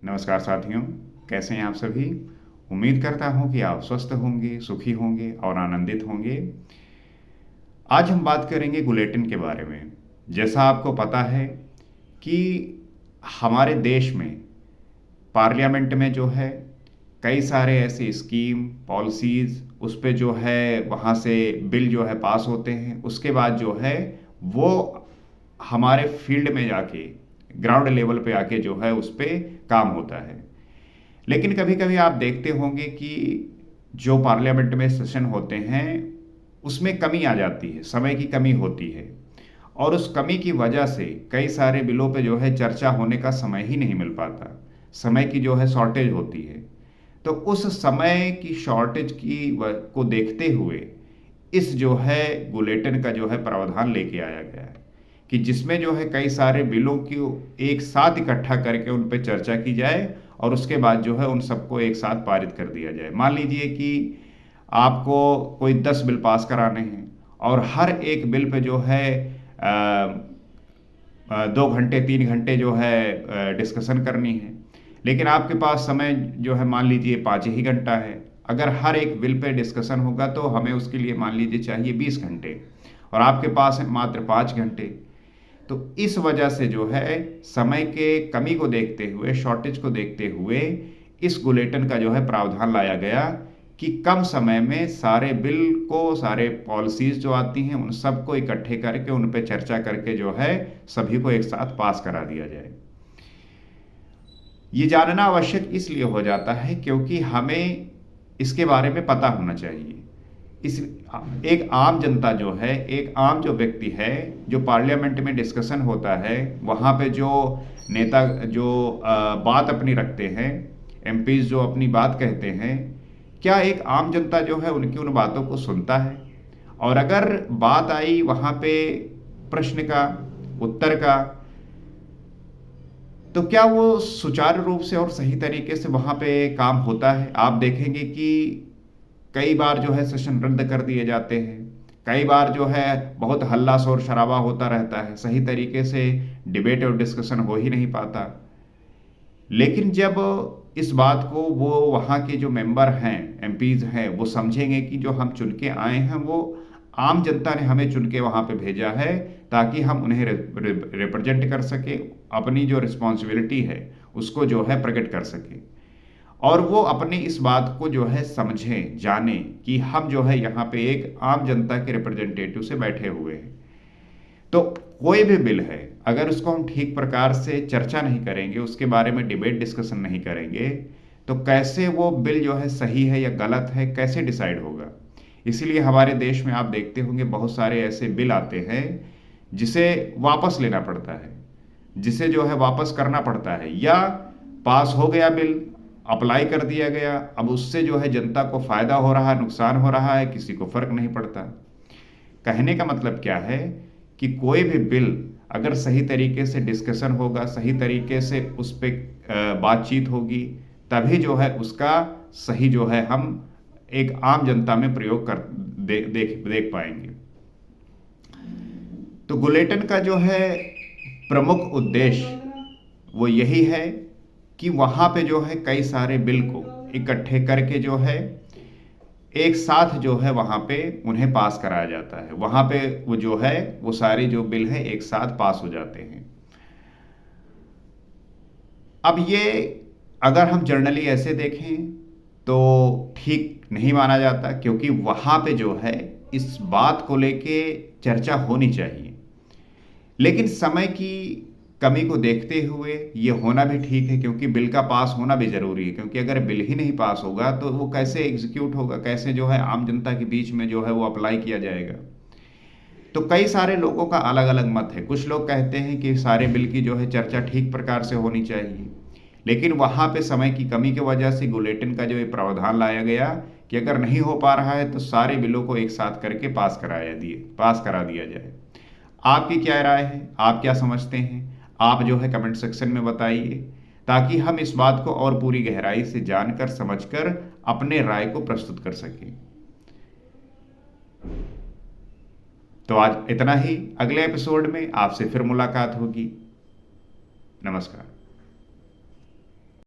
नमस्कार साथियों, कैसे हैं आप सभी? उम्मीद करता हूं कि आप स्वस्थ होंगे, सुखी होंगे और आनंदित होंगे। आज हम बात करेंगे गुलेटिन के बारे में। जैसा आपको पता है कि हमारे देश में पार्लियामेंट में जो है कई सारे ऐसे स्कीम, पॉलिसीज़ उस पे जो है वहाँ से बिल जो है पास होते हैं। उसके बाद जो है वो हमारे फील्ड में जाके ग्राउंड लेवल पे आके जो है उस पे काम होता है। लेकिन कभी-कभी आप देखते होंगे कि जो पार्लियामेंट में सेशन होते हैं, उसमें कमी आ जाती है, समय की कमी होती है और उस कमी की वजह से कई सारे बिलों पे जो है चर्चा होने का समय ही नहीं मिल पाता। समय की जो है शॉर्टेज होती है। तो उस समय की शॉर्टेज को देखते हुए इस जो है बुलेटिन का जो है प्रावधान लेके आया गया है कि जिसमें जो है कई सारे बिलों को एक साथ इकट्ठा करके उन पे चर्चा की जाए और उसके बाद जो है उन सबको एक साथ पारित कर दिया जाए। मान लीजिए कि आपको कोई 10 बिल पास कराने हैं और हर एक बिल पे जो है 2 घंटे 3 घंटे जो है डिस्कशन करनी है। लेकिन आपके पास समय जो है मान लीजिए 5 ही घंटा है। अगर हर एक बिल पे डिस्कशन होगा तो हमें उसके लिए मान लीजिए चाहिए 20 घंटे और आपके पास है मात्र 5 घंटे। तो इस वजह से जो है समय के कमी को देखते हुए, शॉर्टेज को देखते हुए इस बुलेटिन का जो है प्रावधान लाया गया कि कम समय में सारे बिल को, सारे पॉलिसीज जो आती हैं उन सबको इकट्ठे करके उन पे चर्चा करके जो है सभी को एक साथ पास करा दिया जाए। ये जानना आवश्यक इसलिए हो जाता है क्योंकि हमें इसके बारे में पता होना चाहिए। इस एक आम जनता जो है, एक आम जो व्यक्ति है, जो पार्लियामेंट में डिस्कशन होता है, वहाँ पे जो नेता जो बात अपनी रखते हैं, एमपीज़ जो अपनी बात कहते हैं, क्या एक आम जनता जो है उनकी उन बातों को सुनता है? और अगर बात आई वहाँ पे प्रश्न का, उत्तर का, तो क्या वो सुचारू रूप से और सही तरीके से वहाँ पे काम होता है? आप देखेंगे कि कई बार जो है सेशन रद्द कर दिए जाते हैं। कई बार जो है बहुत हल्ला शोर शराबा होता रहता है। सही तरीके से डिबेट और डिस्कशन हो ही नहीं पाता। लेकिन जब इस बात को वो वहाँ के जो मेंबर हैं, एमपीज़ हैं, वो समझेंगे कि जो हम चुन के आए हैं वो आम जनता ने हमें चुन के वहाँ पे भेजा है ताकि हम उन्हें रिप्रेजेंट कर सकें, अपनी जो रिस्पॉन्सिबिलिटी है उसको जो है प्रकट कर सकें। और वो अपनी इस बात को जो है समझें, जानें कि हम जो है यहाँ पे एक आम जनता के रिप्रेजेंटेटिव से बैठे हुए हैं। तो कोई भी बिल है, अगर उसको हम ठीक प्रकार से चर्चा नहीं करेंगे, उसके बारे में डिबेट डिस्कशन नहीं करेंगे, तो कैसे वो बिल जो है सही है या गलत है, कैसे डिसाइड होगा? इसीलिए हमारे देश में आप देखते होंगे बहुत सारे ऐसे बिल आते हैं जिसे वापस लेना पड़ता है, जिसे जो है वापस करना पड़ता है, या पास हो गया बिल, अप्लाई कर दिया गया, अब उससे जो है जनता को फायदा हो रहा है, नुकसान हो रहा है, किसी को फर्क नहीं पड़ता। कहने का मतलब क्या है कि कोई भी बिल अगर सही तरीके से डिस्कशन होगा, सही तरीके से उस पे बातचीत होगी, तभी जो है उसका सही जो है हम एक आम जनता में प्रयोग कर देख पाएंगे। तो बुलेटिन का जो है प्रमुख उद्देश्य वो यही है कि वहाँ पे जो है कई सारे बिल को इकट्ठे करके जो है एक साथ जो है वहाँ पे उन्हें पास कराया जाता है। वहाँ पे वो जो है वो सारे जो बिल हैं एक साथ पास हो जाते हैं। अब ये अगर हम जनरली ऐसे देखें तो ठीक नहीं माना जाता, क्योंकि वहाँ पे जो है इस बात को लेके चर्चा होनी चाहिए। लेकिन समय की कमी को देखते हुए ये होना भी ठीक है, क्योंकि बिल का पास होना भी ज़रूरी है, क्योंकि अगर बिल ही नहीं पास होगा तो वो कैसे एग्जीक्यूट होगा, कैसे जो है आम जनता के बीच में जो है वो अप्लाई किया जाएगा। तो कई सारे लोगों का अलग अलग मत है। कुछ लोग कहते हैं कि सारे बिल की जो है चर्चा ठीक प्रकार से होनी चाहिए, लेकिन वहाँ पे समय की कमी की वजह से बुलेटिन का जो ये प्रावधान लाया गया कि अगर नहीं हो पा रहा है तो सारे बिलों को एक साथ करके पास करा दिया जाए। आपकी क्या राय है? आप क्या समझते हैं? आप जो है कमेंट सेक्शन में बताइए, ताकि हम इस बात को और पूरी गहराई से जानकर समझकर अपने राय को प्रस्तुत कर सकें। तो आज इतना ही। अगले एपिसोड में आपसे फिर मुलाकात होगी। नमस्कार।